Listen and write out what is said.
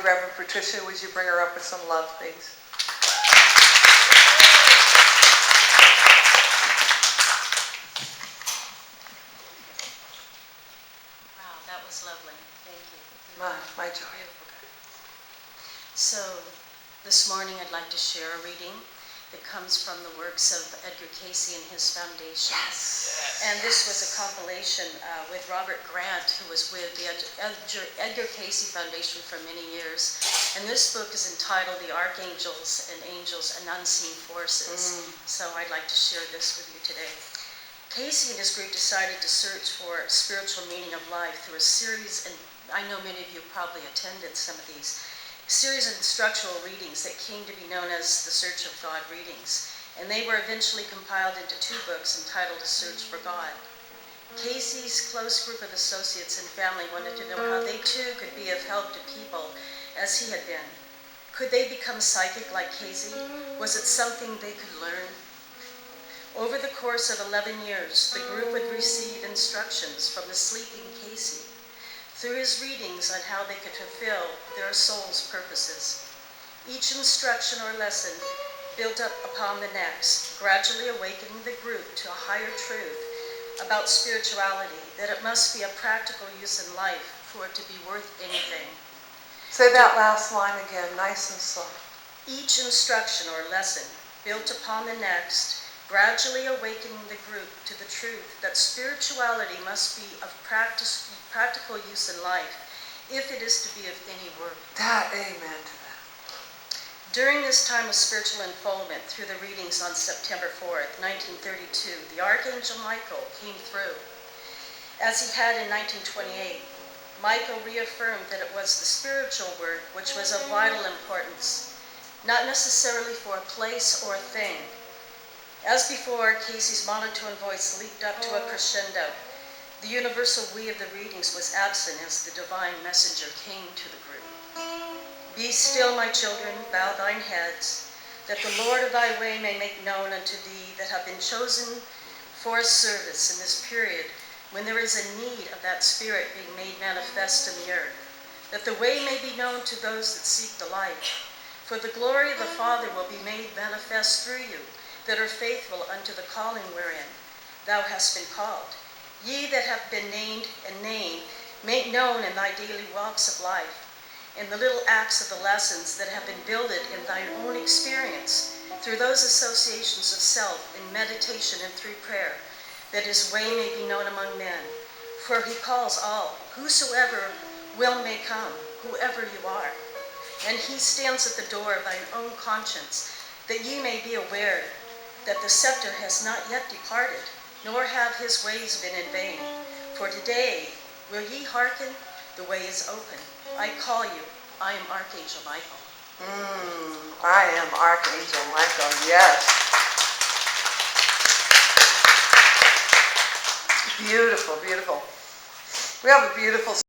Reverend Patricia. Would you bring her up with some love, please? Wow, that was lovely. Thank you. My joy. So, this morning I'd like to share a reading that comes from the works of Edgar Cayce and his foundation. Yes. And this was a compilation with Robert Grant, who was with the Edgar Cayce Foundation for many years. And this book is entitled The Archangels and Angels and Unseen Forces. So I'd like to share this with you today. Cayce and his group decided to search for spiritual meaning of life through a series, and I know many of you probably attended some of these, series of instructional readings that came to be known as the Search of God readings. And they were eventually compiled into 2 books entitled A Search for God. Cayce's close group of associates and family wanted to know how they too could be of help to people as he had been. Could they become psychic like Cayce? Was it something they could learn? Over the course of 11 years, the group would receive instructions from the sleeping Cayce through his readings on how they could fulfill their soul's purposes. Each instruction or lesson built up upon the next, gradually awakening the group to a higher truth about spirituality, that it must be a practical use in life for it to be worth anything. Say that last line again, nice and slow. Each instruction or lesson built upon the next, gradually awakening the group to the truth that spirituality must be of practical use in life if it is to be of any worth. That, amen to that. During this time of spiritual unfoldment through the readings on September 4th, 1932, the Archangel Michael came through. As he had in 1928, Michael reaffirmed that it was the spiritual work which was of vital importance, not necessarily for a place or a thing. As before, Cayce's monotone voice leaped up to a crescendo. The universal we of the readings was absent as the divine messenger came to the group. Be still, my children, bow thine heads, that the Lord of thy way may make known unto thee that have been chosen for service in this period when there is a need of that Spirit being made manifest in the earth, that the way may be known to those that seek the light. For the glory of the Father will be made manifest through you, that are faithful unto the calling wherein thou hast been called. Ye that have been named and named, make known in thy daily walks of life, in the little acts of the lessons that have been builded in thine own experience, through those associations of self in meditation and through prayer, that his way may be known among men. For he calls all, whosoever will may come, whoever you are. And he stands at the door of thine own conscience, that ye may be aware that the scepter has not yet departed, nor have his ways been in vain. For today, will ye hearken? The way is open. I call you. I am Archangel Michael. I am Archangel Michael, yes. Beautiful, beautiful. We have a beautiful